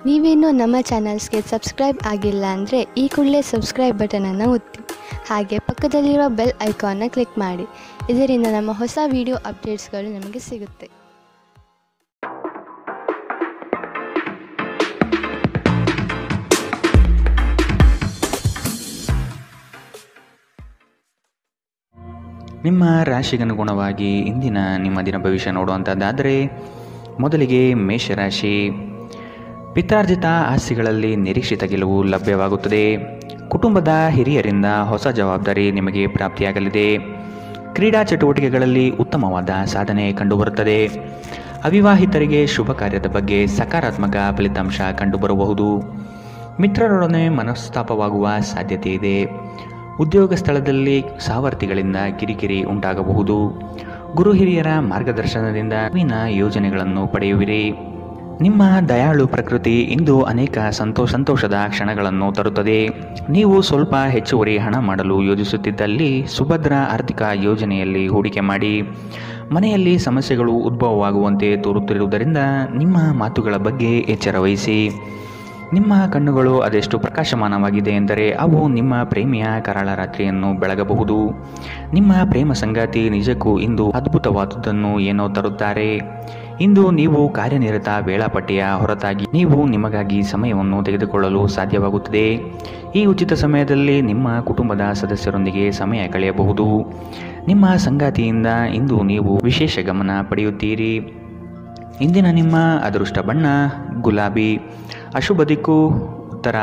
ನೀವೇನೂ ನಮ್ಮ ಚಾನಲ್ಸ್ಗೆ ಸಬ್ಸ್ಕ್ರೈಬ್ ಆಗಿಲ್ಲ ಅಂದರೆ ಈ ಕೂಡಲೇ ಸಬ್ಸ್ಕ್ರೈಬ್ ಬಟನನ್ನು ಒತ್ತಿ. ಹಾಗೆ ಪಕ್ಕದಲ್ಲಿರುವ ಬೆಲ್ ಐಕಾನ್ನ ಕ್ಲಿಕ್ ಮಾಡಿ. ಇದರಿಂದ ನಮ್ಮ ಹೊಸ ವಿಡಿಯೋ ಅಪ್ಡೇಟ್ಸ್ಗಳು ನಿಮಗೆ ಸಿಗುತ್ತೆ. ನಿಮ್ಮ ರಾಶಿಗನುಗುಣವಾಗಿ ಇಂದಿನ ನಿಮ್ಮ ದಿನ ಭವಿಷ್ಯ ನೋಡುವಂಥದ್ದಾದರೆ ಮೊದಲಿಗೆ ಮೇಷರಾಶಿ. ಪಿತ್ರಾರ್ಜಿತ ಆಸ್ತಿಗಳಲ್ಲಿ ನಿರೀಕ್ಷಿತ ಗೆಲುವು ಲಭ್ಯವಾಗುತ್ತದೆ. ಕುಟುಂಬದ ಹಿರಿಯರಿಂದ ಹೊಸ ಜವಾಬ್ದಾರಿ ನಿಮಗೆ ಪ್ರಾಪ್ತಿಯಾಗಲಿದೆ. ಕ್ರೀಡಾ ಚಟುವಟಿಕೆಗಳಲ್ಲಿ ಉತ್ತಮವಾದ ಸಾಧನೆ ಕಂಡುಬರುತ್ತದೆ. ಅವಿವಾಹಿತರಿಗೆ ಶುಭ ಕಾರ್ಯದ ಬಗ್ಗೆ ಸಕಾರಾತ್ಮಕ ಫಲಿತಾಂಶ ಕಂಡುಬರಬಹುದು. ಮಿತ್ರರೊಡನೆ ಮನಸ್ತಾಪವಾಗುವ ಸಾಧ್ಯತೆ ಇದೆ. ಉದ್ಯೋಗ ಸ್ಥಳದಲ್ಲಿ ಸಹವರ್ತಿಗಳಿಂದ ಕಿರಿಕಿರಿ ಉಂಟಾಗಬಹುದು. ಗುರು ಹಿರಿಯರ ಮಾರ್ಗದರ್ಶನದಿಂದ ನವೀನ ಯೋಜನೆಗಳನ್ನು ಪಡೆಯುವಿರಿ. ನಿಮ್ಮ ದಯಾಳು ಪ್ರಕೃತಿ ಇಂದು ಅನೇಕ ಸಂತೋಷದ ಕ್ಷಣಗಳನ್ನು ತರುತ್ತದೆ. ನೀವು ಸ್ವಲ್ಪ ಹೆಚ್ಚುವರಿ ಹಣ ಮಾಡಲು ಯೋಜಿಸುತ್ತಿದ್ದಲ್ಲಿ ಸುಭದ್ರ ಆರ್ಥಿಕ ಯೋಜನೆಯಲ್ಲಿ ಹೂಡಿಕೆ ಮಾಡಿ. ಮನೆಯಲ್ಲಿ ಸಮಸ್ಯೆಗಳು ಉದ್ಭವವಾಗುವಂತೆ ತೋರುತ್ತಿರುವುದರಿಂದ ನಿಮ್ಮ ಮಾತುಗಳ ಬಗ್ಗೆ ಎಚ್ಚರ ವಹಿಸಿ. ನಿಮ್ಮ ಕಣ್ಣುಗಳು ಅದೆಷ್ಟು ಪ್ರಕಾಶಮಾನವಾಗಿದೆ ಎಂದರೆ ಅವು ನಿಮ್ಮ ಪ್ರೇಮಿಯ ಕರಾಳ ರಾತ್ರಿಯನ್ನು ಬೆಳಗಬಹುದು. ನಿಮ್ಮ ಪ್ರೇಮ ಸಂಗಾತಿ ನಿಜಕ್ಕೂ ಇಂದು ಅದ್ಭುತವಾದುದನ್ನು ಏನೋ ತರುತ್ತಾರೆ. ಇಂದು ನೀವು ಕಾರ್ಯನಿರತ ವೇಳಾಪಟ್ಟಿಯ ಹೊರತಾಗಿ ನೀವು ನಿಮಗಾಗಿ ಸಮಯವನ್ನು ತೆಗೆದುಕೊಳ್ಳಲು ಸಾಧ್ಯವಾಗುತ್ತದೆ. ಈ ಉಚಿತ ಸಮಯದಲ್ಲಿ ನಿಮ್ಮ ಕುಟುಂಬದ ಸದಸ್ಯರೊಂದಿಗೆ ಸಮಯ ಕಳೆಯಬಹುದು. ನಿಮ್ಮ ಸಂಗಾತಿಯಿಂದ ಇಂದು ನೀವು ವಿಶೇಷ ಗಮನ ಪಡೆಯುತ್ತೀರಿ. ಇಂದಿನ ನಿಮ್ಮ ಅದೃಷ್ಟ ಬಣ್ಣ ಗುಲಾಬಿ. ಅಶುಭ ದಿಕ್ಕು ಉತ್ತರ.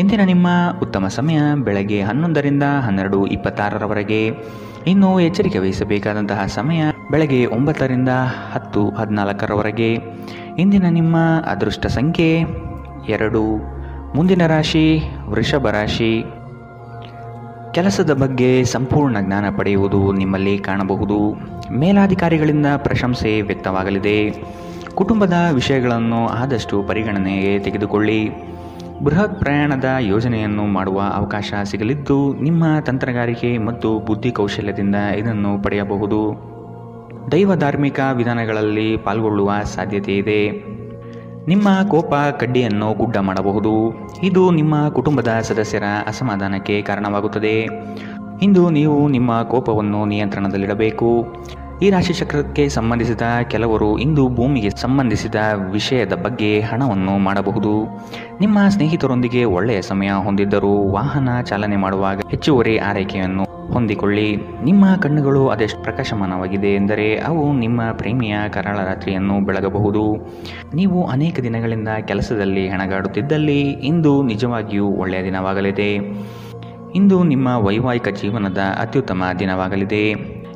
ಇಂದಿನ ನಿಮ್ಮ ಉತ್ತಮ ಸಮಯ ಬೆಳಗ್ಗೆ 11ರಿಂದ 12:26ರವರೆಗೆ. ಇನ್ನು ಎಚ್ಚರಿಕೆ ವಹಿಸಬೇಕಾದಂತಹ ಸಮಯ ಬೆಳಗ್ಗೆ 9ರಿಂದ 10:14ರವರೆಗೆ. ಇಂದಿನ ನಿಮ್ಮ ಅದೃಷ್ಟ ಸಂಖ್ಯೆ 2. ಮುಂದಿನ ರಾಶಿ ವೃಷಭ ರಾಶಿ. ಕೆಲಸದ ಬಗ್ಗೆ ಸಂಪೂರ್ಣ ಜ್ಞಾನ ಪಡೆಯುವುದು ನಿಮ್ಮಲ್ಲಿ ಕಾಣಬಹುದು. ಮೇಲಾಧಿಕಾರಿಗಳಿಂದ ಪ್ರಶಂಸೆ ವ್ಯಕ್ತವಾಗಲಿದೆ. ಕುಟುಂಬದ ವಿಷಯಗಳನ್ನು ಆದಷ್ಟು ಪರಿಗಣನೆಗೆ ತೆಗೆದುಕೊಳ್ಳಿ. ಬೃಹತ್ ಪ್ರಯಾಣದ ಯೋಜನೆಯನ್ನು ಮಾಡುವ ಅವಕಾಶ ಸಿಗಲಿದ್ದು ನಿಮ್ಮ ತಂತ್ರಗಾರಿಕೆ ಮತ್ತು ಬುದ್ಧಿ ಕೌಶಲ್ಯದಿಂದ ಇದನ್ನು ಪಡೆಯಬಹುದು. ದೈವ ಧಾರ್ಮಿಕ ವಿಧಾನಗಳಲ್ಲಿ ಪಾಲ್ಗೊಳ್ಳುವ ಸಾಧ್ಯತೆ ಇದೆ. ನಿಮ್ಮ ಕೋಪ ಕಡ್ಡಿಯನ್ನು ಗುಡ್ಡ ಮಾಡಬಹುದು. ಇದು ನಿಮ್ಮ ಕುಟುಂಬದ ಸದಸ್ಯರ ಅಸಮಾಧಾನಕ್ಕೆ ಕಾರಣವಾಗುತ್ತದೆ. ಇಂದು ನೀವು ನಿಮ್ಮ ಕೋಪವನ್ನು ನಿಯಂತ್ರಣದಲ್ಲಿಡಬೇಕು. ಈ ರಾಶಿಚಕ್ರಕ್ಕೆ ಸಂಬಂಧಿಸಿದ ಕೆಲವರು ಇಂದು ಭೂಮಿಗೆ ಸಂಬಂಧಿಸಿದ ವಿಷಯದ ಬಗ್ಗೆ ಹಣವನ್ನು ಮಾಡಬಹುದು. ನಿಮ್ಮ ಸ್ನೇಹಿತರೊಂದಿಗೆ ಒಳ್ಳೆಯ ಸಮಯ ಹೊಂದಿದ್ದರೂ ವಾಹನ ಚಾಲನೆ ಮಾಡುವಾಗ ಹೆಚ್ಚುವರಿ ಆರೈಕೆಯನ್ನು ಹೊಂದಿಕೊಳ್ಳಿ. ನಿಮ್ಮ ಕಣ್ಣುಗಳು ಅದೆಷ್ಟು ಪ್ರಕಾಶಮಾನವಾಗಿದೆ ಎಂದರೆ ಅವು ನಿಮ್ಮ ಪ್ರೇಮಿಯ ಕರಾಳ ರಾತ್ರಿಯನ್ನು ಬೆಳಗಬಹುದು. ನೀವು ಅನೇಕ ದಿನಗಳಿಂದ ಕೆಲಸದಲ್ಲಿ ಹೆಣಗಾಡುತ್ತಿದ್ದಲ್ಲಿ ಇಂದು ನಿಜವಾಗಿಯೂ ಒಳ್ಳೆಯ ದಿನವಾಗಲಿದೆ. ಇಂದು ನಿಮ್ಮ ವೈವಾಹಿಕ ಜೀವನದ ಅತ್ಯುತ್ತಮ ದಿನವಾಗಲಿದೆ.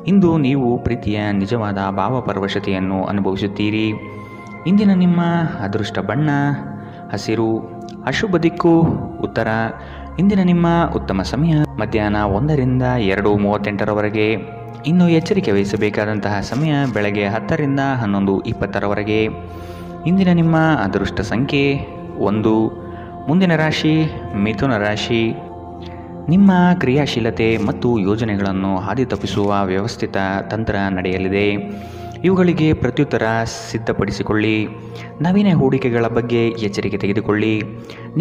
ಇಂದು ನೀವು ಪ್ರೀತಿಯ ನಿಜವಾದ ಭಾವಪರವಶತೆಯನ್ನು ಅನುಭವಿಸುತ್ತೀರಿ. ಇಂದಿನ ನಿಮ್ಮ ಅದೃಷ್ಟ ಬಣ್ಣ ಹಸಿರು. ಅಶುಭ ದಿಕ್ಕು ಉತ್ತರ. ಇಂದಿನ ನಿಮ್ಮ ಉತ್ತಮ ಸಮಯ ಮಧ್ಯಾಹ್ನ 1ರಿಂದ 2:38ರವರೆಗೆ. ಇನ್ನು ಎಚ್ಚರಿಕೆ ವಹಿಸಬೇಕಾದಂತಹ ಸಮಯ ಬೆಳಗ್ಗೆ 10ರಿಂದ 11:20ರವರೆಗೆ. ಇಂದಿನ ನಿಮ್ಮ ಅದೃಷ್ಟ ಸಂಖ್ಯೆ 1. ಮುಂದಿನ ರಾಶಿ ಮಿಥುನ ರಾಶಿ. ನಿಮ್ಮ ಕ್ರಿಯಾಶೀಲತೆ ಮತ್ತು ಯೋಜನೆಗಳನ್ನು ಹಾದಿ ತಪ್ಪಿಸುವ ವ್ಯವಸ್ಥಿತ ತಂತ್ರ ನಡೆಯಲಿದೆ. ಇವುಗಳಿಗೆ ಪ್ರತ್ಯುತ್ತರ ಸಿದ್ಧಪಡಿಸಿಕೊಳ್ಳಿ. ನವೀನ ಹೂಡಿಕೆಗಳ ಬಗ್ಗೆ ಎಚ್ಚರಿಕೆ ತೆಗೆದುಕೊಳ್ಳಿ.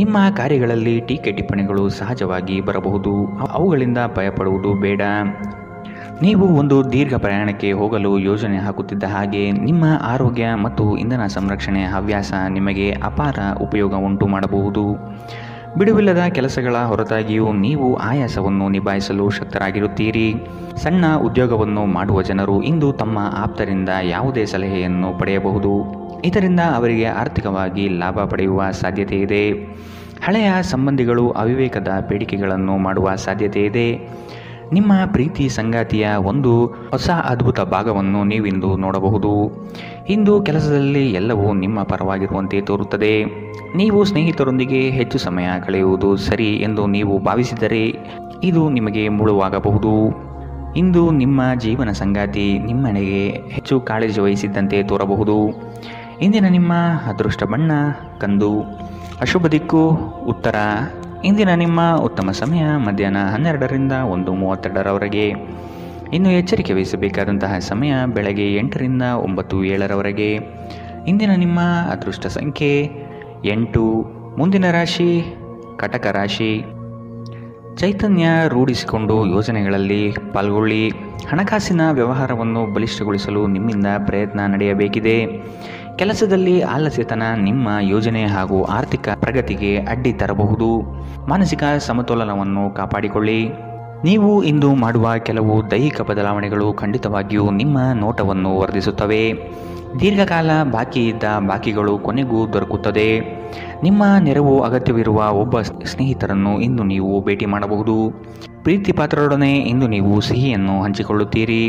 ನಿಮ್ಮ ಕಾರ್ಯಗಳಲ್ಲಿ ಟೀಕೆ ಟಿಪ್ಪಣಿಗಳು ಸಹಜವಾಗಿ ಬರಬಹುದು. ಅವುಗಳಿಂದ ಭಯಪಡುವುದು ಬೇಡ. ನೀವು ಒಂದು ದೀರ್ಘ ಪ್ರಯಾಣಕ್ಕೆ ಹೋಗಲು ಯೋಜನೆ ಹಾಕುತ್ತಿದ್ದ ಹಾಗೆ ನಿಮ್ಮ ಆರೋಗ್ಯ ಮತ್ತು ಇಂಧನ ಸಂರಕ್ಷಣೆ ಹವ್ಯಾಸ ನಿಮಗೆ ಅಪಾರ ಉಪಯೋಗ ಉಂಟು ಮಾಡಬಹುದು. ಬಿಡುವಿಲ್ಲದ ಕೆಲಸಗಳ ಹೊರತಾಗಿಯೂ ನೀವು ಆಯಾಸವನ್ನು ನಿಭಾಯಿಸಲು ಶಕ್ತರಾಗಿರುತ್ತೀರಿ. ಸಣ್ಣ ಉದ್ಯೋಗವನ್ನು ಮಾಡುವ ಜನರು ಇಂದು ತಮ್ಮ ಆಪ್ತರಿಂದ ಯಾವುದೇ ಸಲಹೆಯನ್ನು ಪಡೆಯಬಹುದು. ಇದರಿಂದ ಅವರಿಗೆ ಆರ್ಥಿಕವಾಗಿ ಲಾಭ ಪಡೆಯುವ ಸಾಧ್ಯತೆ ಇದೆ. ಹಳೆಯ ಸಂಬಂಧಿಗಳು ಅವಿವೇಕದ ಬೇಡಿಕೆಗಳನ್ನು ಮಾಡುವ ಸಾಧ್ಯತೆ ಇದೆ. ನಿಮ್ಮ ಪ್ರೀತಿ ಸಂಗಾತಿಯ ಒಂದು ಹೊಸ ಅದ್ಭುತ ಭಾಗವನ್ನು ನೀವಿಂದು ನೋಡಬಹುದು. ಇಂದು ಕೆಲಸದಲ್ಲಿ ಎಲ್ಲವೂ ನಿಮ್ಮ ಪರವಾಗಿರುವಂತೆ ತೋರುತ್ತದೆ. ನೀವು ಸ್ನೇಹಿತರೊಂದಿಗೆ ಹೆಚ್ಚು ಸಮಯ ಕಳೆಯುವುದು ಸರಿ ಎಂದು ನೀವು ಭಾವಿಸಿದರೆ ಇದು ನಿಮಗೆ ಮುಳುವಾಗಬಹುದು. ಇಂದು ನಿಮ್ಮ ಜೀವನ ಸಂಗಾತಿ ನಿಮ್ಮೆಡೆಗೆ ಹೆಚ್ಚು ಕಾಳಜಿ ವಹಿಸಿದ್ದಂತೆ ತೋರಬಹುದು. ಇಂದಿನ ನಿಮ್ಮ ಅದೃಷ್ಟ ಬಣ್ಣ ಕಂದು. ಅಶುಭ ದಿಕ್ಕು ಉತ್ತರ. ಇಂದಿನ ನಿಮ್ಮ ಉತ್ತಮ ಸಮಯ ಮಧ್ಯಾಹ್ನ 12ರಿಂದ 1:32ರವರೆಗೆ. ಇನ್ನು ಎಚ್ಚರಿಕೆ ವಹಿಸಬೇಕಾದಂತಹ ಸಮಯ ಬೆಳಗ್ಗೆ 8ರಿಂದ 9:07ರವರೆಗೆ. ಇಂದಿನ ನಿಮ್ಮ ಅದೃಷ್ಟ ಸಂಖ್ಯೆ 8. ಮುಂದಿನ ರಾಶಿ ಕಟಕ ರಾಶಿ. ಚೈತನ್ಯ ರೂಢಿಸಿಕೊಂಡು ಯೋಜನೆಗಳಲ್ಲಿ ಪಾಲ್ಗೊಳ್ಳಿ. ಹಣಕಾಸಿನ ವ್ಯವಹಾರವನ್ನು ಬಲಿಷ್ಠಗೊಳಿಸಲು ನಿಮ್ಮಿಂದ ಪ್ರಯತ್ನ ನಡೆಯಬೇಕಿದೆ. ಕೆಲಸದಲ್ಲಿ ಆಲಸ್ಯತನ ನಿಮ್ಮ ಯೋಜನೆ ಹಾಗೂ ಆರ್ಥಿಕ ಪ್ರಗತಿಗೆ ಅಡ್ಡಿ ತರಬಹುದು. ಮಾನಸಿಕ ಸಮತೋಲನವನ್ನು ಕಾಪಾಡಿಕೊಳ್ಳಿ. ನೀವು ಇಂದು ಮಾಡುವ ಕೆಲವು ದೈಹಿಕ ಬದಲಾವಣೆಗಳು ಖಂಡಿತವಾಗಿಯೂ ನಿಮ್ಮ ನೋಟವನ್ನು ವರ್ಧಿಸುತ್ತವೆ. ದೀರ್ಘಕಾಲ ಬಾಕಿ ಇದ್ದ ಬಾಕಿಗಳು ಕೊನೆಗೂ ದೊರಕುತ್ತದೆ. ನಿಮ್ಮ ನೆರವು ಅಗತ್ಯವಿರುವ ಒಬ್ಬ ಸ್ನೇಹಿತರನ್ನು ಇಂದು ನೀವು ಭೇಟಿ ಮಾಡಬಹುದು. ಪ್ರೀತಿ ಪಾತ್ರರೊಡನೆ ಇಂದು ನೀವು ಸಿಹಿಯನ್ನು ಹಂಚಿಕೊಳ್ಳುತ್ತೀರಿ.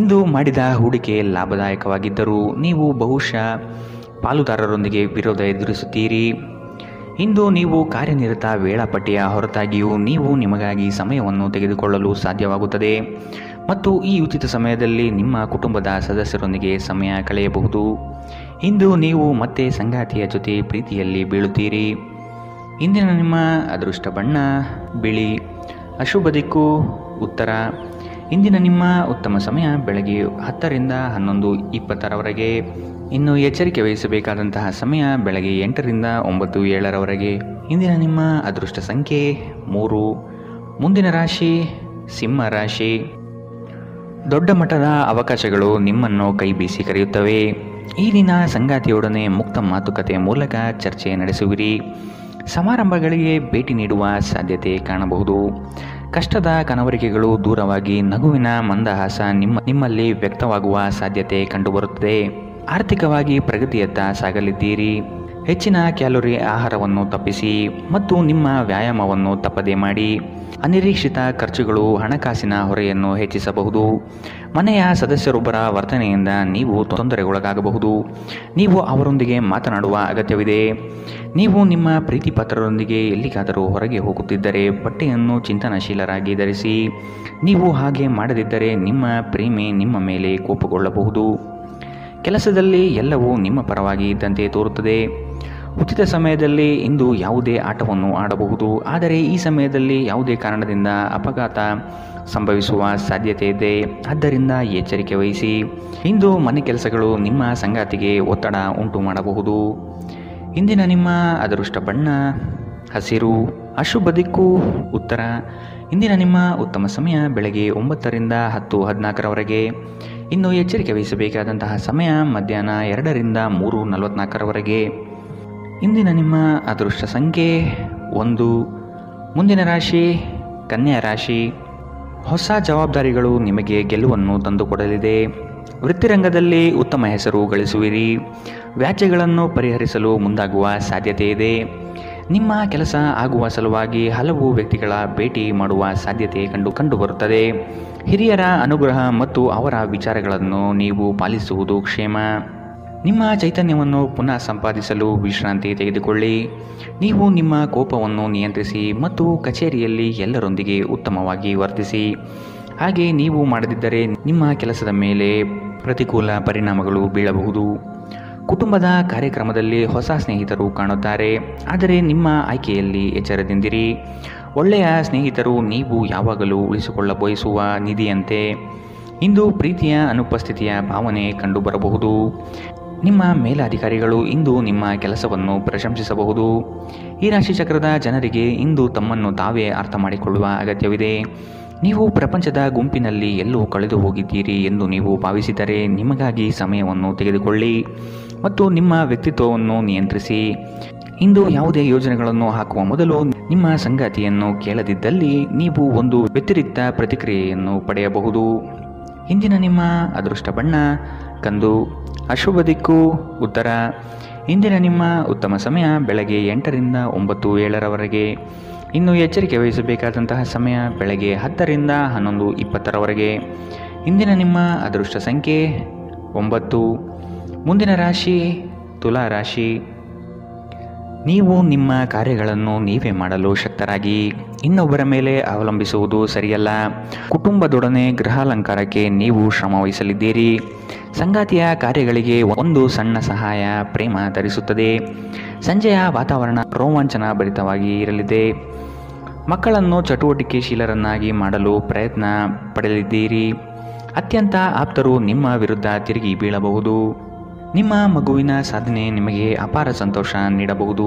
ಇಂದು ಮಾಡಿದ ಹೂಡಿಕೆ ಲಾಭದಾಯಕವಾಗಿದ್ದರೂ ನೀವು ಬಹುಶಃ ಪಾಲುದಾರರೊಂದಿಗೆ ವಿರೋಧ ಎದುರಿಸುತ್ತೀರಿ. ಇಂದು ನೀವು ಕಾರ್ಯನಿರತ ವೇಳಾಪಟ್ಟಿಯ ಹೊರತಾಗಿಯೂ ನೀವು ನಿಮಗಾಗಿ ಸಮಯವನ್ನು ತೆಗೆದುಕೊಳ್ಳಲು ಸಾಧ್ಯವಾಗುತ್ತದೆ ಮತ್ತು ಈ ಉಚಿತ ಸಮಯದಲ್ಲಿ ನಿಮ್ಮ ಕುಟುಂಬದ ಸದಸ್ಯರೊಂದಿಗೆ ಸಮಯ ಕಳೆಯಬಹುದು. ಇಂದು ನೀವು ಮತ್ತೆ ಸಂಗಾತಿಯ ಜೊತೆ ಪ್ರೀತಿಯಲ್ಲಿ ಬೀಳುತ್ತೀರಿ. ಇಂದಿನ ನಿಮ್ಮ ಅದೃಷ್ಟ ಬಣ್ಣ ಬಿಳಿ. ಅಶುಭ ದಿಕ್ಕು ಉತ್ತರ. ಇಂದಿನ ನಿಮ್ಮ ಉತ್ತಮ ಸಮಯ ಬೆಳಗ್ಗೆ 10 ರಿಂದ 11:20 ಇನ್ನು ಎಚ್ಚರಿಕೆ ವಹಿಸಬೇಕಾದಂತಹ ಸಮಯ ಬೆಳಗ್ಗೆ 8 ರಿಂದ 9:07 ಇಂದಿನ ನಿಮ್ಮ ಅದೃಷ್ಟ ಸಂಖ್ಯೆ 3. ಮುಂದಿನ ರಾಶಿ ಸಿಂಹ ರಾಶಿ. ದೊಡ್ಡ ಮಟ್ಟದ ಅವಕಾಶಗಳು ನಿಮ್ಮನ್ನು ಕೈ ಬೀಸಿ ಕರೆಯುತ್ತವೆ. ಈ ದಿನ ಸಂಗಾತಿಯೊಡನೆ ಮುಕ್ತ ಮಾತುಕತೆ ಮೂಲಕ ಚರ್ಚೆ ನಡೆಸುವಿರಿ. ಸಮಾರಂಭಗಳಿಗೆ ಭೇಟಿ ನೀಡುವ ಸಾಧ್ಯತೆ ಕಾಣಬಹುದು. ಕಷ್ಟದ ಕನವರಿಕೆಗಳು ದೂರವಾಗಿ ನಗುವಿನ ಮಂದಹಾಸ ನಿಮ್ಮಲ್ಲಿ ವ್ಯಕ್ತವಾಗುವ ಸಾಧ್ಯತೆ ಕಂಡುಬರುತ್ತದೆ. ಆರ್ಥಿಕವಾಗಿ ಪ್ರಗತಿಯತ್ತ ಸಾಗಲಿದ್ದೀರಿ. ಹೆಚ್ಚಿನ ಕ್ಯಾಲೋರಿ ಆಹಾರವನ್ನು ತಪ್ಪಿಸಿ ಮತ್ತು ನಿಮ್ಮ ವ್ಯಾಯಾಮವನ್ನು ತಪ್ಪದೇ ಮಾಡಿ. ಅನಿರೀಕ್ಷಿತ ಖರ್ಚುಗಳು ಹಣಕಾಸಿನ ಹೊರೆಯನ್ನು ಹೆಚ್ಚಿಸಬಹುದು. ಮನೆಯ ಸದಸ್ಯರೊಬ್ಬರ ವರ್ತನೆಯಿಂದ ನೀವು ತೊಂದರೆಗೊಳಗಾಗಬಹುದು. ನೀವು ಅವರೊಂದಿಗೆ ಮಾತನಾಡುವ ಅಗತ್ಯವಿದೆ. ನೀವು ನಿಮ್ಮ ಪ್ರೀತಿ ಪಾತ್ರರೊಂದಿಗೆ ಎಲ್ಲಿಗಾದರೂ ಹೊರಗೆ ಹೋಗುತ್ತಿದ್ದರೆ ಬಟ್ಟೆಯನ್ನು ಚಿಂತನಶೀಲರಾಗಿ ಧರಿಸಿ. ನೀವು ಹಾಗೆ ಮಾಡದಿದ್ದರೆ ನಿಮ್ಮ ಪ್ರೇಮಿ ನಿಮ್ಮ ಮೇಲೆ ಕೋಪಗೊಳ್ಳಬಹುದು. ಕೆಲಸದಲ್ಲಿ ಎಲ್ಲವೂ ನಿಮ್ಮ ಪರವಾಗಿ ಇದ್ದಂತೆ ತೋರುತ್ತದೆ. ಉಚಿತ ಸಮಯದಲ್ಲಿ ಇಂದು ಯಾವುದೇ ಆಟವನ್ನು ಆಡಬಹುದು, ಆದರೆ ಈ ಸಮಯದಲ್ಲಿ ಯಾವುದೇ ಕಾರಣದಿಂದ ಅಪಘಾತ ಸಂಭವಿಸುವ ಸಾಧ್ಯತೆ ಇದೆ. ಆದ್ದರಿಂದ ಎಚ್ಚರಿಕೆ ವಹಿಸಿ. ಇಂದು ಮನೆ ಕೆಲಸಗಳು ನಿಮ್ಮ ಸಂಗಾತಿಗೆ ಒತ್ತಡ ಉಂಟು ಮಾಡಬಹುದು. ಇಂದಿನ ನಿಮ್ಮ ಅದೃಷ್ಟ ಬಣ್ಣ ಹಸಿರು. ಅಶುಭ ದಿಕ್ಕು ಉತ್ತರ. ಇಂದಿನ ನಿಮ್ಮ ಉತ್ತಮ ಸಮಯ ಬೆಳಗ್ಗೆ 9 ರಿಂದ 10:14 ಇನ್ನು ಎಚ್ಚರಿಕೆ ವಹಿಸಬೇಕಾದಂತಹ ಸಮಯ ಮಧ್ಯಾಹ್ನ 2 ರಿಂದ 3:44 ಇಂದಿನ ನಿಮ್ಮ ಅದೃಷ್ಟ ಸಂಖ್ಯೆ 1. ಮುಂದಿನ ರಾಶಿ ಕನ್ಯಾ ರಾಶಿ. ಹೊಸ ಜವಾಬ್ದಾರಿಗಳು ನಿಮಗೆ ಗೆಲುವನ್ನು ತಂದುಕೊಡಲಿದೆ. ವೃತ್ತಿರಂಗದಲ್ಲಿ ಉತ್ತಮ ಹೆಸರು ಗಳಿಸುವಿರಿ. ವ್ಯಾಜ್ಯಗಳನ್ನು ಪರಿಹರಿಸಲು ಮುಂದಾಗುವ ಸಾಧ್ಯತೆ ಇದೆ. ನಿಮ್ಮ ಕೆಲಸ ಆಗುವ ಸಲುವಾಗಿ ಹಲವು ವ್ಯಕ್ತಿಗಳ ಭೇಟಿ ಮಾಡುವ ಸಾಧ್ಯತೆ ಕಂಡುಬರುತ್ತದೆ. ಹಿರಿಯರ ಅನುಗ್ರಹ ಮತ್ತು ಅವರ ವಿಚಾರಗಳನ್ನು ನೀವು ಪಾಲಿಸುವುದು ಕ್ಷೇಮ. ನಿಮ್ಮ ಚೈತನ್ಯವನ್ನು ಪುನಃ ಸಂಪಾದಿಸಲು ವಿಶ್ರಾಂತಿ ತೆಗೆದುಕೊಳ್ಳಿ. ನೀವು ನಿಮ್ಮ ಕೋಪವನ್ನು ನಿಯಂತ್ರಿಸಿ ಮತ್ತು ಕಚೇರಿಯಲ್ಲಿ ಎಲ್ಲರೊಂದಿಗೆ ಉತ್ತಮವಾಗಿ ವರ್ತಿಸಿ. ಹಾಗೆ ನೀವು ಮಾಡದಿದ್ದರೆ ನಿಮ್ಮ ಕೆಲಸದ ಮೇಲೆ ಪ್ರತಿಕೂಲ ಪರಿಣಾಮಗಳು ಬೀಳಬಹುದು. ಕುಟುಂಬದ ಕಾರ್ಯಕ್ರಮದಲ್ಲಿ ಹೊಸ ಸ್ನೇಹಿತರು ಕಾಣುತ್ತಾರೆ, ಆದರೆ ನಿಮ್ಮ ಆಯ್ಕೆಯಲ್ಲಿ ಎಚ್ಚರದಿಂದಿರಿ. ಒಳ್ಳೆಯ ಸ್ನೇಹಿತರು ನೀವು ಯಾವಾಗಲೂ ಉಳಿಸಿಕೊಳ್ಳ ಬಯಸುವ ನಿಧಿಯಂತೆ. ಇಂದು ಪ್ರೀತಿಯ ಅನುಪಸ್ಥಿತಿಯ ಭಾವನೆ ಕಂಡುಬರಬಹುದು. ನಿಮ್ಮ ಮೇಲಾಧಿಕಾರಿಗಳು ಇಂದು ನಿಮ್ಮ ಕೆಲಸವನ್ನು ಪ್ರಶಂಸಿಸಬಹುದು. ಈ ರಾಶಿಚಕ್ರದ ಜನರಿಗೆ ಇಂದು ತಮ್ಮನ್ನು ತಾವೇ ಅರ್ಥ ಮಾಡಿಕೊಳ್ಳುವ ಅಗತ್ಯವಿದೆ. ನೀವು ಪ್ರಪಂಚದ ಗುಂಪಿನಲ್ಲಿ ಎಲ್ಲೋ ಕಳೆದು ಹೋಗಿದ್ದೀರಿ ಎಂದು ನೀವು ಭಾವಿಸಿದರೆ ನಿಮಗಾಗಿ ಸಮಯವನ್ನು ತೆಗೆದುಕೊಳ್ಳಿ ಮತ್ತು ನಿಮ್ಮ ವ್ಯಕ್ತಿತ್ವವನ್ನು ನಿಯಂತ್ರಿಸಿ. ಇಂದು ಯಾವುದೇ ಯೋಜನೆಗಳನ್ನು ಹಾಕುವ ಮೊದಲು ನಿಮ್ಮ ಸಂಗಾತಿಯನ್ನು ಕೇಳದಿದ್ದಲ್ಲಿ ನೀವು ಒಂದು ವ್ಯತಿರಿಕ್ತ ಪ್ರತಿಕ್ರಿಯೆಯನ್ನು ಪಡೆಯಬಹುದು. ಇಂದಿನ ನಿಮ್ಮ ಅದೃಷ್ಟ ಬಣ್ಣ ಕಂದು. ಅಶುಭ ದಿಕ್ಕು ಉತ್ತರ. ಇಂದಿನ ನಿಮ್ಮ ಉತ್ತಮ ಸಮಯ ಬೆಳಗ್ಗೆ 8 ರಿಂದ 9:07 ಇನ್ನು ಎಚ್ಚರಿಕೆ ವಹಿಸಬೇಕಾದಂತಹ ಸಮಯ ಬೆಳಗ್ಗೆ 10 ರಿಂದ 11:20 ಇಂದಿನ ನಿಮ್ಮ ಅದೃಷ್ಟ ಸಂಖ್ಯೆ 9. ಮುಂದಿನ ರಾಶಿ ತುಲಾ ರಾಶಿ. ನೀವು ನಿಮ್ಮ ಕಾರ್ಯಗಳನ್ನು ನೀವೇ ಮಾಡಲು ಶಕ್ತರಾಗಿ ಇನ್ನೊಬ್ಬರ ಮೇಲೆ ಅವಲಂಬಿಸುವುದು ಸರಿಯಲ್ಲ. ಕುಟುಂಬದೊಡನೆ ಗೃಹಾಲಂಕಾರಕ್ಕೆ ನೀವು ಶ್ರಮ ವಹಿಸಲಿದ್ದೀರಿ. ಸಂಗಾತಿಯ ಕಾರ್ಯಗಳಿಗೆ ಒಂದು ಸಣ್ಣ ಸಹಾಯ ಪ್ರೇಮ ತರಿಸುತ್ತದೆ. ಸಂಜೆಯ ವಾತಾವರಣ ರೋಮಾಂಚನ ಭರಿತವಾಗಿ ಇರಲಿದೆ. ಮಕ್ಕಳನ್ನು ಚಟುವಟಿಕೆಶೀಲರನ್ನಾಗಿ ಮಾಡಲು ಪ್ರಯತ್ನ ಪಡೆಯಲಿದ್ದೀರಿ. ಅತ್ಯಂತ ಆಪ್ತರು ನಿಮ್ಮ ವಿರುದ್ಧ ತಿರುಗಿ ಬೀಳಬಹುದು. ನಿಮ್ಮ ಮಗುವಿನ ಸಾಧನೆ ನಿಮಗೆ ಅಪಾರ ಸಂತೋಷ ನೀಡಬಹುದು.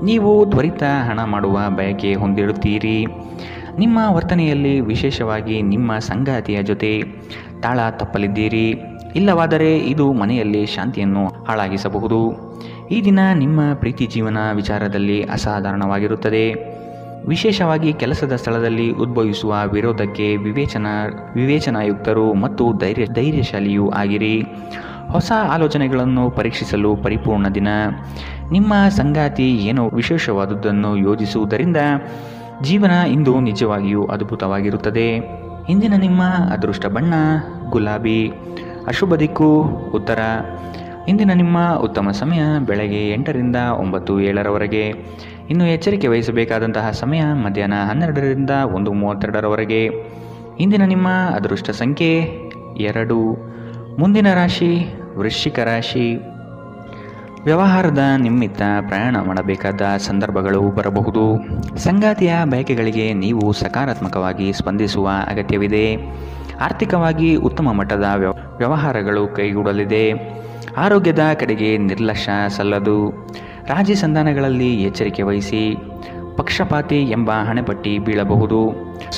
ನೀವು ತ್ವರಿತ ಹಣ ಮಾಡುವ ಬಯಕೆ ಹೊಂದಿರುತ್ತೀರಿ. ನಿಮ್ಮ ವರ್ತನೆಯಲ್ಲಿ ವಿಶೇಷವಾಗಿ ನಿಮ್ಮ ಸಂಗಾತಿಯ ಜೊತೆ ತಾಳ ತಪ್ಪಲಿದ್ದೀರಿ. ಇಲ್ಲವಾದರೆ ಇದು ಮನೆಯಲ್ಲಿ ಶಾಂತಿಯನ್ನು ಹಾಳಾಗಿಸಬಹುದು. ಈ ದಿನ ನಿಮ್ಮ ಪ್ರೀತಿ ಜೀವನ ವಿಚಾರದಲ್ಲಿ ಅಸಾಧಾರಣವಾಗಿರುತ್ತದೆ. ವಿಶೇಷವಾಗಿ ಕೆಲಸದ ಸ್ಥಳದಲ್ಲಿ ಉದ್ಭವಿಸುವ ವಿರೋಧಕ್ಕೆ ವಿವೇಚನಾಯುಕ್ತರು ಮತ್ತು ಧೈರ್ಯಶಾಲಿಯೂ ಆಗಿರಿ. ಹೊಸ ಆಲೋಚನೆಗಳನ್ನು ಪರೀಕ್ಷಿಸಲು ಪರಿಪೂರ್ಣ ದಿನ. ನಿಮ್ಮ ಸಂಗಾತಿ ಏನೋ ವಿಶೇಷವಾದುದನ್ನು ಯೋಜಿಸುವುದರಿಂದ ಜೀವನ ಇಂದು ನಿಜವಾಗಿಯೂ ಅದ್ಭುತವಾಗಿರುತ್ತದೆ. ಇಂದಿನ ನಿಮ್ಮ ಅದೃಷ್ಟ ಬಣ್ಣ ಗುಲಾಬಿ. ಅಶುಭ ದಿಕ್ಕು ಉತ್ತರ. ಇಂದಿನ ನಿಮ್ಮ ಉತ್ತಮ ಸಮಯ ಬೆಳಗ್ಗೆ 8ರಿಂದ 9:07 ಇನ್ನು ಎಚ್ಚರಿಕೆ ವಹಿಸಬೇಕಾದಂತಹ ಸಮಯ ಮಧ್ಯಾಹ್ನ 12ರಿಂದ 1:32 ಇಂದಿನ ನಿಮ್ಮ ಅದೃಷ್ಟ ಸಂಖ್ಯೆ 2. ಮುಂದಿನ ರಾಶಿ ವೃಶ್ಚಿಕ ರಾಶಿ. ವ್ಯವಹಾರದ ನಿಮಿತ್ತ ಪ್ರಯಾಣ ಮಾಡಬೇಕಾದ ಸಂದರ್ಭಗಳು ಬರಬಹುದು. ಸಂಗಾತಿಯ ಬಯಕೆಗಳಿಗೆ ನೀವು ಸಕಾರಾತ್ಮಕವಾಗಿ ಸ್ಪಂದಿಸುವ ಅಗತ್ಯವಿದೆ. ಆರ್ಥಿಕವಾಗಿ ಉತ್ತಮ ಮಟ್ಟದ ವ್ಯವಹಾರಗಳು ಕೈಗೂಡಲಿದೆ. ಆರೋಗ್ಯದ ಕಡೆಗೆ ನಿರ್ಲಕ್ಷ್ಯ ಸಲ್ಲದು. ರಾಜಿ ಸಂಧಾನಗಳಲ್ಲಿ ಎಚ್ಚರಿಕೆ ವಹಿಸಿ. ಪಕ್ಷಪಾತಿ ಎಂಬ ಹಣೆಪಟ್ಟಿ ಬೀಳಬಹುದು.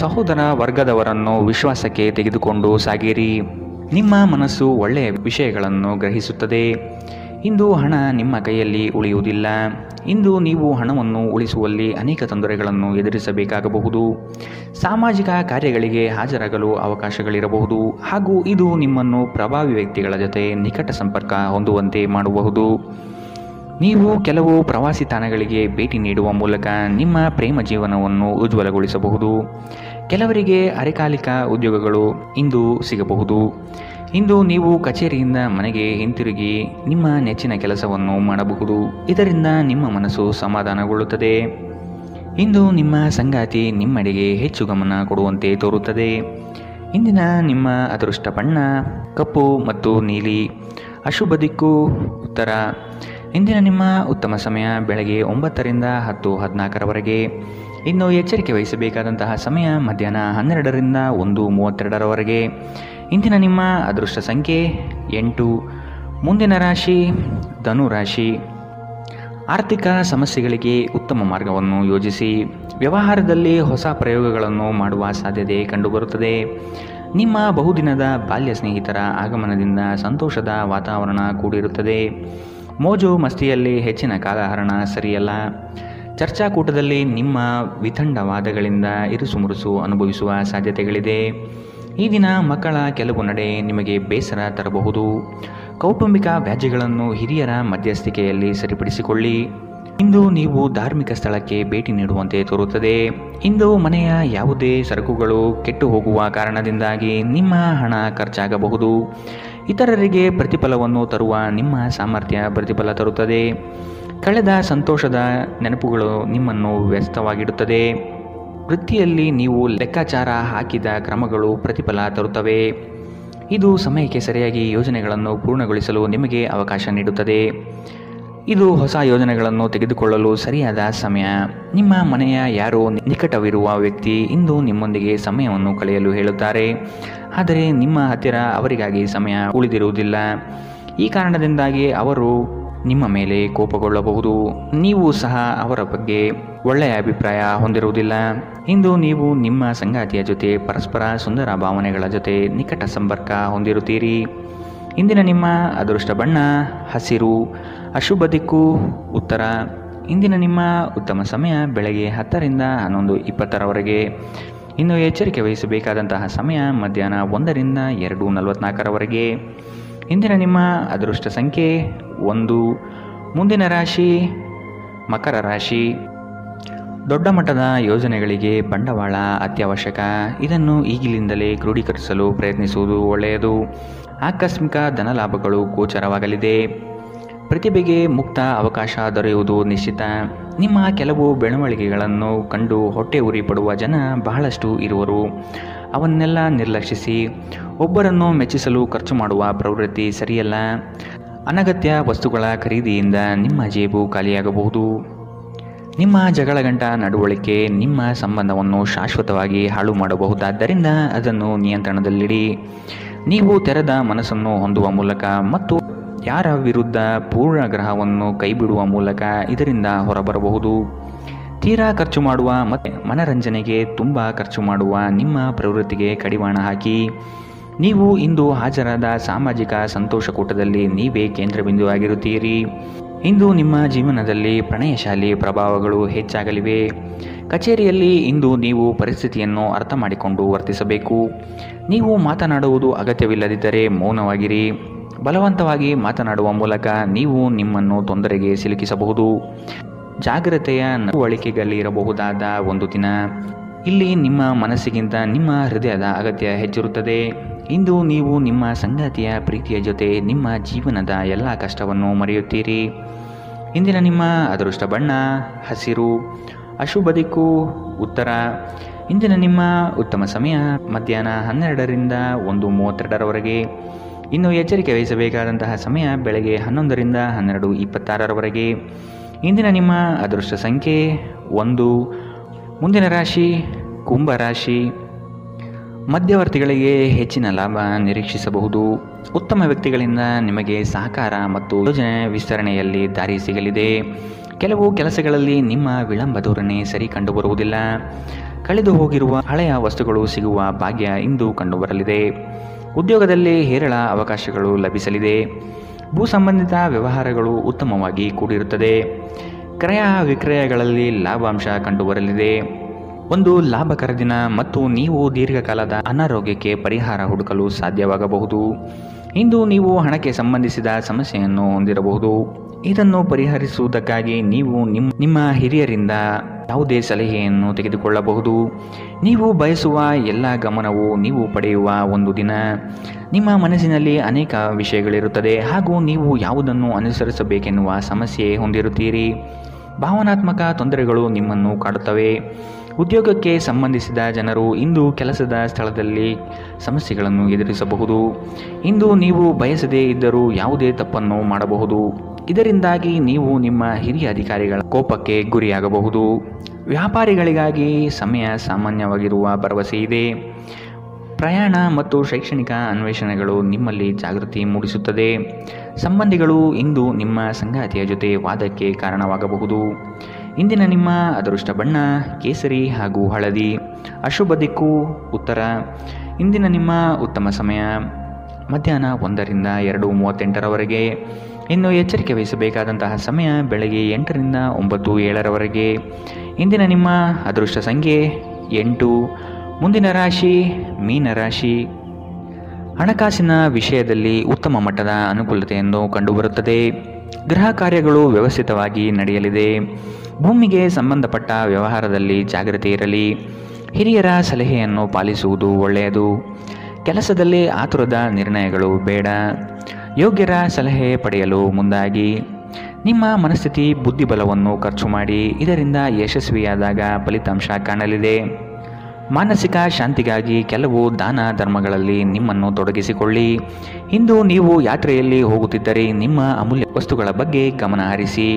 ಸಹೋದರ ವರ್ಗದವರನ್ನು ವಿಶ್ವಾಸಕ್ಕೆ ತೆಗೆದುಕೊಂಡು ಸಾಗಿರಿ. ನಿಮ್ಮ ಮನಸ್ಸು ಒಳ್ಳೆಯ ವಿಷಯಗಳನ್ನು ಗ್ರಹಿಸುತ್ತದೆ. ಇಂದು ಹಣ ನಿಮ್ಮ ಕೈಯಲ್ಲಿ ಉಳಿಯುವುದಿಲ್ಲ. ಇಂದು ನೀವು ಹಣವನ್ನು ಉಳಿಸುವಲ್ಲಿ ಅನೇಕ ತೊಂದರೆಗಳನ್ನು ಎದುರಿಸಬೇಕಾಗಬಹುದು. ಸಾಮಾಜಿಕ ಕಾರ್ಯಗಳಿಗೆ ಹಾಜರಾಗಲು ಅವಕಾಶಗಳಿರಬಹುದು ಹಾಗೂ ಇದು ನಿಮ್ಮನ್ನು ಪ್ರಭಾವಿ ವ್ಯಕ್ತಿಗಳ ಜೊತೆ ನಿಕಟ ಸಂಪರ್ಕ ಹೊಂದುವಂತೆ ಮಾಡಬಹುದು. ನೀವು ಕೆಲವು ಪ್ರವಾಸಿ ತಾಣಗಳಿಗೆ ಭೇಟಿ ನೀಡುವ ಮೂಲಕ ನಿಮ್ಮ ಪ್ರೇಮ ಜೀವನವನ್ನು ಉಜ್ವಲಗೊಳಿಸಬಹುದು. ಕೆಲವರಿಗೆ ಅರೆಕಾಲಿಕ ಉದ್ಯೋಗಗಳು ಇಂದು ಸಿಗಬಹುದು. ಇಂದು ನೀವು ಕಚೇರಿಯಿಂದ ಮನೆಗೆ ಹಿಂತಿರುಗಿ ನಿಮ್ಮ ನೆಚ್ಚಿನ ಕೆಲಸವನ್ನು ಮಾಡಬಹುದು. ಇದರಿಂದ ನಿಮ್ಮ ಮನಸ್ಸು ಸಮಾಧಾನಗೊಳ್ಳುತ್ತದೆ. ಇಂದು ನಿಮ್ಮ ಸಂಗಾತಿ ನಿಮ್ಮೆಡೆಗೆ ಹೆಚ್ಚು ಗಮನ ಕೊಡುವಂತೆ ತೋರುತ್ತದೆ. ಇಂದಿನ ನಿಮ್ಮ ಅದೃಷ್ಟ ಬಣ್ಣ ಕಪ್ಪು ಮತ್ತು ನೀಲಿ. ಅಶುಭ ದಿಕ್ಕು ಉತ್ತರ. ಇಂದಿನ ನಿಮ್ಮ ಉತ್ತಮ ಸಮಯ ಬೆಳಗ್ಗೆ 9ರಿಂದ 10:14 ಇನ್ನು ಎಚ್ಚರಿಕೆ ವಹಿಸಬೇಕಾದಂತಹ ಸಮಯ ಮಧ್ಯಾಹ್ನ 12ರಿಂದ 1:32 ಇಂದಿನ ನಿಮ್ಮ ಅದೃಷ್ಟ ಸಂಖ್ಯೆ 8. ಮುಂದಿನ ರಾಶಿ ಧನು ರಾಶಿ. ಆರ್ಥಿಕ ಸಮಸ್ಯೆಗಳಿಗೆ ಉತ್ತಮ ಮಾರ್ಗವನ್ನು ಯೋಜಿಸಿ. ವ್ಯವಹಾರದಲ್ಲಿ ಹೊಸ ಪ್ರಯೋಗಗಳನ್ನು ಮಾಡುವ ಸಾಧ್ಯತೆ ಕಂಡುಬರುತ್ತದೆ. ನಿಮ್ಮ ಬಹುದಿನದ ಬಾಲ್ಯ ಸ್ನೇಹಿತರ ಆಗಮನದಿಂದ ಸಂತೋಷದ ವಾತಾವರಣ ಕೂಡಿರುತ್ತದೆ. ಮೋಜು ಮಸ್ತಿಯಲ್ಲಿ ಹೆಚ್ಚಿನ ಕಾಲಹರಣ ಸರಿಯಲ್ಲ. ಚರ್ಚಾಕೂಟದಲ್ಲಿ ನಿಮ್ಮ ವಿತಂಡವಾದಗಳಿಂದ ಇರುಸುಮುರುಸು ಅನುಭವಿಸುವ ಸಾಧ್ಯತೆಗಳಿದೆ. ಈ ದಿನ ಮಕ್ಕಳ ಕೆಲವು ನಡೆ ನಿಮಗೆ ಬೇಸರ ತರಬಹುದು. ಕೌಟುಂಬಿಕ ವ್ಯಾಜ್ಯಗಳನ್ನು ಹಿರಿಯರ ಮಧ್ಯಸ್ಥಿಕೆಯಲ್ಲಿ ಸರಿಪಡಿಸಿಕೊಳ್ಳಿ. ಇಂದು ನೀವು ಧಾರ್ಮಿಕ ಸ್ಥಳಕ್ಕೆ ಭೇಟಿ ನೀಡುವಂತೆ ತೋರುತ್ತದೆ. ಇಂದು ಮನೆಯ ಯಾವುದೇ ಸರಕುಗಳು ಕೆಟ್ಟು ಹೋಗುವ ಕಾರಣದಿಂದಾಗಿ ನಿಮ್ಮ ಹಣ ಖರ್ಚಾಗಬಹುದು. ಇತರರಿಗೆ ಪ್ರತಿಫಲವನ್ನು ತರುವ ನಿಮ್ಮ ಸಾಮರ್ಥ್ಯ ಪ್ರತಿಫಲ ತರುತ್ತದೆ. ಕಳೆದ ಸಂತೋಷದ ನೆನಪುಗಳು ನಿಮ್ಮನ್ನು ವ್ಯಸ್ತವಾಗಿಡುತ್ತದೆ. ವೃತ್ತಿಯಲ್ಲಿ ನೀವು ಲೆಕ್ಕಾಚಾರ ಹಾಕಿದ ಕ್ರಮಗಳು ಪ್ರತಿಫಲ ತರುತ್ತವೆ. ಇದು ಸಮಯಕ್ಕೆ ಸರಿಯಾಗಿ ಯೋಜನೆಗಳನ್ನು ಪೂರ್ಣಗೊಳಿಸಲು ನಿಮಗೆ ಅವಕಾಶ ನೀಡುತ್ತದೆ. ಇದು ಹೊಸ ಯೋಜನೆಗಳನ್ನು ತೆಗೆದುಕೊಳ್ಳಲು ಸರಿಯಾದ ಸಮಯ. ನಿಮ್ಮ ಮನೆಯ ಯಾರೋ ನಿಕಟವಿರುವ ವ್ಯಕ್ತಿ ಇಂದು ನಿಮ್ಮೊಂದಿಗೆ ಸಮಯವನ್ನು ಕಳೆಯಲು ಹೇಳುತ್ತಾರೆ. ಆದರೆ ನಿಮ್ಮ ಹತ್ತಿರ ಅವರಿಗಾಗಿ ಸಮಯ ಉಳಿದಿರುವುದಿಲ್ಲ. ಈ ಕಾರಣದಿಂದಾಗಿ ಅವರು ನಿಮ್ಮ ಮೇಲೆ ಕೋಪಗೊಳ್ಳಬಹುದು. ನೀವು ಸಹ ಅವರ ಬಗ್ಗೆ ಒಳ್ಳೆಯ ಅಭಿಪ್ರಾಯ ಹೊಂದಿರುವುದಿಲ್ಲ. ಇಂದು ನೀವು ನಿಮ್ಮ ಸಂಗಾತಿಯ ಜೊತೆ ಪರಸ್ಪರ ಸುಂದರ ಭಾವನೆಗಳ ಜೊತೆ ನಿಕಟ ಸಂಪರ್ಕ ಹೊಂದಿರುತ್ತೀರಿ. ಇಂದಿನ ನಿಮ್ಮ ಅದೃಷ್ಟ ಬಣ್ಣ ಹಸಿರು. ಅಶುಭ ದಿಕ್ಕು ಉತ್ತರ. ಇಂದಿನ ನಿಮ್ಮ ಉತ್ತಮ ಸಮಯ ಬೆಳಗ್ಗೆ 10ರಿಂದ 11:20 ಇನ್ನು ಎಚ್ಚರಿಕೆ ವಹಿಸಬೇಕಾದಂತಹ ಸಮಯ ಮಧ್ಯಾಹ್ನ 1ರಿಂದ 2:44 ಇಂದಿನ ನಿಮ್ಮ ಅದೃಷ್ಟ ಸಂಖ್ಯೆ 1. ಮುಂದಿನ ರಾಶಿ ಮಕರ ರಾಶಿ. ದೊಡ್ಡ ಮಟ್ಟದ ಯೋಜನೆಗಳಿಗೆ ಬಂಡವಾಳ ಅತ್ಯವಶ್ಯಕ. ಇದನ್ನು ಈಗಿನಿಂದಲೇ ಕ್ರೋಢೀಕರಿಸಲು ಪ್ರಯತ್ನಿಸುವುದು ಒಳ್ಳೆಯದು. ಆಕಸ್ಮಿಕ ಧನಲಾಭಗಳು ಗೋಚರವಾಗಲಿದೆ. ಪ್ರತಿಭೆಗೆ ಮುಕ್ತ ಅವಕಾಶ ದೊರೆಯುವುದು ನಿಶ್ಚಿತ. ನಿಮ್ಮ ಕೆಲವು ಬೆಳವಣಿಗೆಗಳನ್ನು ಕಂಡು ಹೊಟ್ಟೆ ಉರಿ ಪಡುವ ಜನ ಬಹಳಷ್ಟು ಇರುವರು. ಅವನ್ನೆಲ್ಲ ನಿರ್ಲಕ್ಷಿಸಿ. ಒಬ್ಬರನ್ನು ಮೆಚ್ಚಿಸಲು ಖರ್ಚು ಮಾಡುವ ಪ್ರವೃತ್ತಿ ಸರಿಯಲ್ಲ. ಅನಗತ್ಯ ವಸ್ತುಗಳ ಖರೀದಿಯಿಂದ ನಿಮ್ಮ ಜೇಬು ಖಾಲಿಯಾಗಬಹುದು. ನಿಮ್ಮ ಜಗಳಗಂಟ ನಡವಳಿಕೆ ನಿಮ್ಮ ಸಂಬಂಧವನ್ನು ಶಾಶ್ವತವಾಗಿ ಹಾಳು ಮಾಡಬಹುದಾದ್ದರಿಂದ ಅದನ್ನು ನಿಯಂತ್ರಣದಲ್ಲಿಡಿ. ನೀವು ತೆರೆದ ಮನಸ್ಸನ್ನು ಹೊಂದುವ ಮೂಲಕ ಮತ್ತು ಯಾರ ವಿರುದ್ಧ ಪೂರ್ಣಗ್ರಹವನ್ನು ಕೈಬಿಡುವ ಮೂಲಕ ಇದರಿಂದ ಹೊರಬರಬಹುದು. ತೀರಾ ಖರ್ಚು ಮಾಡುವ ಮತ್ತು ಮನರಂಜನೆಗೆ ತುಂಬ ಖರ್ಚು ಮಾಡುವ ನಿಮ್ಮ ಪ್ರವೃತ್ತಿಗೆ ಕಡಿವಾಣ ಹಾಕಿ. ನೀವು ಇಂದು ಹಾಜರಾದ ಸಾಮಾಜಿಕ ಸಂತೋಷಕೂಟದಲ್ಲಿ ನೀವೇ ಕೇಂದ್ರಬಿಂದುವಾಗಿರುತ್ತೀರಿ. ಇಂದು ನಿಮ್ಮ ಜೀವನದಲ್ಲಿ ಪ್ರಣಯಶಾಲಿ ಪ್ರಭಾವಗಳು ಹೆಚ್ಚಾಗಲಿವೆ. ಕಚೇರಿಯಲ್ಲಿ ಇಂದು ನೀವು ಪರಿಸ್ಥಿತಿಯನ್ನು ಅರ್ಥ ಮಾಡಿಕೊಂಡು ವರ್ತಿಸಬೇಕು. ನೀವು ಮಾತನಾಡುವುದು ಅಗತ್ಯವಿಲ್ಲದಿದ್ದರೆ ಮೌನವಾಗಿರಿ. ಬಲವಂತವಾಗಿ ಮಾತನಾಡುವ ಮೂಲಕ ನೀವು ನಿಮ್ಮನ್ನು ತೊಂದರೆಗೆ ಸಿಲುಕಿಸಬಹುದು. ಜಾಗ್ರತೆಯ ನಡವಳಿಕೆಗಳಿರಬಹುದಾದ ಒಂದು ದಿನ. ಇಲ್ಲಿ ನಿಮ್ಮ ಮನಸ್ಸಿಗಿಂತ ನಿಮ್ಮ ಹೃದಯದ ಅಗತ್ಯ ಹೆಚ್ಚಿರುತ್ತದೆ. ಇಂದು ನೀವು ನಿಮ್ಮ ಸಂಗಾತಿಯ ಪ್ರೀತಿಯ ಜೊತೆ ನಿಮ್ಮ ಜೀವನದ ಎಲ್ಲ ಕಷ್ಟವನ್ನು ಮರೆಯುತ್ತೀರಿ. ಇಂದಿನ ನಿಮ್ಮ ಅದೃಷ್ಟ ಬಣ್ಣ ಹಸಿರು. ಅಶುಭ ದಿಕ್ಕು ಉತ್ತರ. ಇಂದಿನ ನಿಮ್ಮ ಉತ್ತಮ ಸಮಯ ಮಧ್ಯಾಹ್ನ 12ರಿಂದ 1:32ರವರೆಗೆ. ಇನ್ನು ಎಚ್ಚರಿಕೆ ವಹಿಸಬೇಕಾದಂತಹ ಸಮಯ ಬೆಳಗ್ಗೆ 11ರಿಂದ 12:26ರವರೆಗೆ. ಇಂದಿನ ನಿಮ್ಮ ಅದೃಷ್ಟ ಸಂಖ್ಯೆ 1. ಮುಂದಿನ ರಾಶಿ ಕುಂಭರಾಶಿ. ಮಧ್ಯವರ್ತಿಗಳಿಗೆ ಹೆಚ್ಚಿನ ಲಾಭ ನಿರೀಕ್ಷಿಸಬಹುದು. ಉತ್ತಮ ವ್ಯಕ್ತಿಗಳಿಂದ ನಿಮಗೆ ಸಹಕಾರ ಮತ್ತು ಯೋಜನೆ ವಿಸ್ತರಣೆಯಲ್ಲಿ ದಾರಿ ಸಿಗಲಿದೆ. ಕೆಲವು ಕೆಲಸಗಳಲ್ಲಿ ನಿಮ್ಮ ವಿಳಂಬ ಧೋರಣೆ ಸರಿ ಕಂಡುಬರುವುದಿಲ್ಲ. ಕಳೆದು ಹೋಗಿರುವ ಹಳೆಯ ವಸ್ತುಗಳು ಸಿಗುವ ಭಾಗ್ಯ ಇಂದು ಕಂಡುಬರಲಿದೆ. ಉದ್ಯೋಗದಲ್ಲಿ ಹೇರಳ ಅವಕಾಶಗಳು ಲಭಿಸಲಿದೆ. ಭೂ ಸಂಬಂಧಿತ ವ್ಯವಹಾರಗಳು ಉತ್ತಮವಾಗಿ ಕೂಡಿರುತ್ತದೆ. ಕ್ರಯ ವಿಕ್ರಯಗಳಲ್ಲಿ ಲಾಭಾಂಶ ಕಂಡುಬರಲಿದೆ. ಒಂದು ಲಾಭಕರ ದಿನ ಮತ್ತು ನೀವು ದೀರ್ಘಕಾಲದ ಅನಾರೋಗ್ಯಕ್ಕೆ ಪರಿಹಾರ ಹುಡುಕಲು ಸಾಧ್ಯವಾಗಬಹುದು. ಇಂದು ನೀವು ಹಣಕ್ಕೆ ಸಂಬಂಧಿಸಿದ ಸಮಸ್ಯೆಯನ್ನು ಹೊಂದಿರಬಹುದು. ಇದನ್ನು ಪರಿಹರಿಸುವುದಕ್ಕಾಗಿ ನೀವು ನಿಮ್ಮ ಹಿರಿಯರಿಂದ ಯಾವುದೇ ಸಲಹೆಯನ್ನು ತೆಗೆದುಕೊಳ್ಳಬಹುದು. ನೀವು ಬಯಸುವ ಎಲ್ಲ ಗಮನವು ನೀವು ಪಡೆಯುವ ಒಂದು ದಿನ. ನಿಮ್ಮ ಮನಸ್ಸಿನಲ್ಲಿ ಅನೇಕ ವಿಷಯಗಳಿರುತ್ತದೆ ಹಾಗೂ ನೀವು ಯಾವುದನ್ನು ಅನುಸರಿಸಬೇಕೆನ್ನುವ ಸಮಸ್ಯೆ ಹೊಂದಿರುತ್ತೀರಿ. ಭಾವನಾತ್ಮಕ ತೊಂದರೆಗಳು ನಿಮ್ಮನ್ನು ಕಾಡುತ್ತವೆ. ಉದ್ಯೋಗಕ್ಕೆ ಸಂಬಂಧಿಸಿದ ಜನರು ಇಂದು ಕೆಲಸದ ಸ್ಥಳದಲ್ಲಿ ಸಮಸ್ಯೆಗಳನ್ನು ಎದುರಿಸಬಹುದು. ಇಂದು ನೀವು ಬಯಸದೇ ಇದ್ದರೂ ಯಾವುದೇ ತಪ್ಪನ್ನು ಮಾಡಬಹುದು. ಇದರಿಂದಾಗಿ ನೀವು ನಿಮ್ಮ ಹಿರಿಯ ಅಧಿಕಾರಿಗಳ ಕೋಪಕ್ಕೆ ಗುರಿಯಾಗಬಹುದು. ವ್ಯಾಪಾರಿಗಳಿಗಾಗಿ ಸಮಯ ಸಾಮಾನ್ಯವಾಗಿರುವ ಭರವಸೆ ಇದೆ. ಪ್ರಯಾಣ ಮತ್ತು ಶೈಕ್ಷಣಿಕ ಅನ್ವೇಷಣೆಗಳು ನಿಮ್ಮಲ್ಲಿ ಜಾಗೃತಿ ಮೂಡಿಸುತ್ತದೆ. ಸಂಬಂಧಿಗಳು ಇಂದು ನಿಮ್ಮ ಸಂಗಾತಿಯ ಜೊತೆ ವಾದಕ್ಕೆ ಕಾರಣವಾಗಬಹುದು. ಇಂದಿನ ನಿಮ್ಮ ಅದೃಷ್ಟ ಬಣ್ಣ ಕೇಸರಿ ಹಾಗೂ ಹಳದಿ. ಅಶುಭ ದಿಕ್ಕು ಉತ್ತರ. ಇಂದಿನ ನಿಮ್ಮ ಉತ್ತಮ ಸಮಯ ಮಧ್ಯಾಹ್ನ 1ರಿಂದ 2:38ರವರೆಗೆ. ಇನ್ನು ಎಚ್ಚರಿಕೆ ವಹಿಸಬೇಕಾದಂತಹ ಸಮಯ ಬೆಳಗ್ಗೆ 8ರಿಂದ 9:07ರವರೆಗೆ. ಇಂದಿನ ನಿಮ್ಮ ಅದೃಷ್ಟ ಸಂಖ್ಯೆ 8. ಮುಂದಿನ ರಾಶಿ ಮೀನರಾಶಿ. ಹಣಕಾಸಿನ ವಿಷಯದಲ್ಲಿ ಉತ್ತಮ ಮಟ್ಟದ ಅನುಕೂಲತೆಯನ್ನು ಕಂಡುಬರುತ್ತದೆ. ಗೃಹ ಕಾರ್ಯಗಳು ವ್ಯವಸ್ಥಿತವಾಗಿ ನಡೆಯಲಿದೆ. ಭೂಮಿಗೆ ಸಂಬಂಧಪಟ್ಟ ವ್ಯವಹಾರದಲ್ಲಿ ಜಾಗೃತಿ ಇರಲಿ. ಹಿರಿಯರ ಸಲಹೆಯನ್ನು ಪಾಲಿಸುವುದು ಒಳ್ಳೆಯದು. ಕೆಲಸದಲ್ಲಿ ಆತುರದ ನಿರ್ಣಯಗಳು ಬೇಡ. ಯೋಗ್ಯರ ಸಲಹೆ ಪಡೆಯಲು ಮುಂದಾಗಿ. ನಿಮ್ಮ ಮನಸ್ಥಿತಿ ಬುದ್ಧಿಬಲವನ್ನು ಖರ್ಚು ಮಾಡಿ. ಇದರಿಂದ ಯಶಸ್ವಿಯಾದಾಗ ಫಲಿತಾಂಶ ಕಾಣಲಿದೆ. ಮಾನಸಿಕ ಶಾಂತಿಗಾಗಿ ಕೆಲವು ದಾನ ಧರ್ಮಗಳಲ್ಲಿ ನಿಮ್ಮನ್ನು ತೊಡಗಿಸಿಕೊಳ್ಳಿ. ಇಂದು ನೀವು ಯಾತ್ರೆಯಲ್ಲಿ ಹೋಗುತ್ತಿದ್ದರೆ ನಿಮ್ಮ ಅಮೂಲ್ಯ ವಸ್ತುಗಳ ಬಗ್ಗೆ ಗಮನ ಹರಿಸಿ.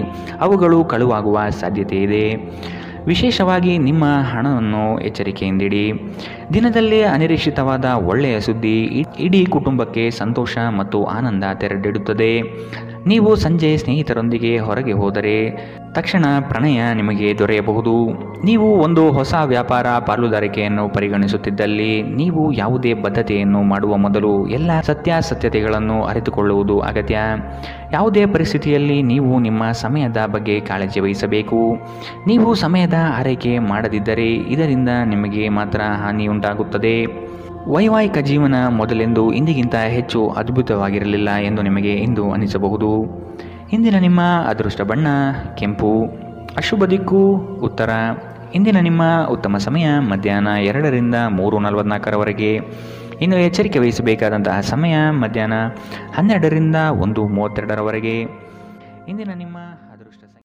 ಅವುಗಳು ಕಳುವಾಗುವ ಸಾಧ್ಯತೆ ಇದೆ. ವಿಶೇಷವಾಗಿ ನಿಮ್ಮ ಹಣವನ್ನು ಎಚ್ಚರಿಕೆಯಿಂದಿಡಿ. ದಿನದಲ್ಲಿ ಅನಿರೀಕ್ಷಿತವಾದ ಒಳ್ಳೆಯ ಸುದ್ದಿ ಇಡೀ ಕುಟುಂಬಕ್ಕೆ ಸಂತೋಷ ಮತ್ತು ಆನಂದ ತೆರೆದಿಡುತ್ತದೆ. ನೀವು ಸಂಜೆ ಸ್ನೇಹಿತರೊಂದಿಗೆ ಹೊರಗೆ ಹೋದರೆ ತಕ್ಷಣ ಪ್ರಣಯ ನಿಮಗೆ ದೊರೆಯಬಹುದು. ನೀವು ಒಂದು ಹೊಸ ವ್ಯಾಪಾರ ಪಾಲುದಾರಿಕೆಯನ್ನು ಪರಿಗಣಿಸುತ್ತಿದ್ದಲ್ಲಿ ನೀವು ಯಾವುದೇ ಬದ್ಧತೆಯನ್ನು ಮಾಡುವ ಮೊದಲು ಎಲ್ಲ ಸತ್ಯಾಸತ್ಯತೆಗಳನ್ನು ಅರಿತುಕೊಳ್ಳುವುದು ಅಗತ್ಯ. ಯಾವುದೇ ಪರಿಸ್ಥಿತಿಯಲ್ಲಿ ನೀವು ನಿಮ್ಮ ಸಮಯದ ಬಗ್ಗೆ ಕಾಳಜಿ ವಹಿಸಬೇಕು. ನೀವು ಸಮಯದ ಆರೈಕೆ ಮಾಡದಿದ್ದರೆ ಇದರಿಂದ ನಿಮಗೆ ಮಾತ್ರ ಹಾನಿಯುಂಟಾಗುತ್ತದೆ. ವೈವಾಹಿಕ ಜೀವನ ಮೊದಲೆಂದು ಇಂದಿಗಿಂತ ಹೆಚ್ಚು ಅದ್ಭುತವಾಗಿರಲಿಲ್ಲ ಎಂದು ನಿಮಗೆ ಇಂದು ಅನಿಸಬಹುದು. ಇಂದಿನ ನಿಮ್ಮ ಅದೃಷ್ಟ ಬಣ್ಣ ಕೆಂಪು. ಅಶುಭ ದಿಕ್ಕು ಉತ್ತರ. ಇಂದಿನ ನಿಮ್ಮ ಉತ್ತಮ ಸಮಯ ಮಧ್ಯಾಹ್ನ 2ರಿಂದ 3:44ರವರೆಗೆ. ಇನ್ನು ಎಚ್ಚರಿಕೆ ವಹಿಸಬೇಕಾದಂತಹ ಸಮಯ ಮಧ್ಯಾಹ್ನ 12ರಿಂದ 1:32ರವರೆಗೆ. ಇಂದಿನ ನಿಮ್ಮ